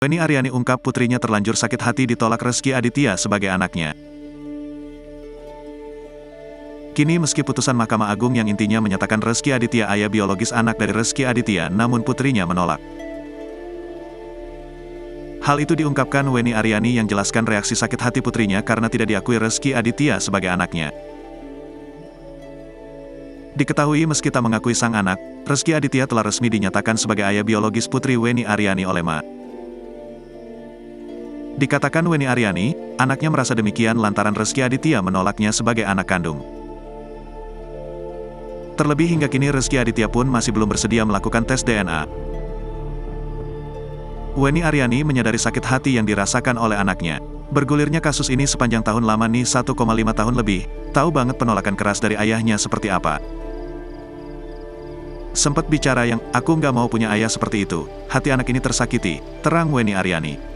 Weni Aryani ungkap putrinya terlanjur sakit hati ditolak Rezky Aditya sebagai anaknya. Kini meski putusan Mahkamah Agung yang intinya menyatakan Rezky Aditya ayah biologis anak dari Rezky Aditya, namun putrinya menolak. Hal itu diungkapkan Weni Aryani yang jelaskan reaksi sakit hati putrinya karena tidak diakui Rezky Aditya sebagai anaknya. Diketahui meski tak mengakui sang anak, Rezky Aditya telah resmi dinyatakan sebagai ayah biologis putri Weni Aryani oleh Ma. Dikatakan Weni Aryani, anaknya merasa demikian lantaran Rezky Aditya menolaknya sebagai anak kandung. Terlebih hingga kini Rezky Aditya pun masih belum bersedia melakukan tes DNA. Weni Aryani menyadari sakit hati yang dirasakan oleh anaknya. Bergulirnya kasus ini sepanjang tahun lama nih 1,5 tahun lebih, tahu banget penolakan keras dari ayahnya seperti apa. Sempet bicara yang, aku nggak mau punya ayah seperti itu, hati anak ini tersakiti, terang Weni Aryani.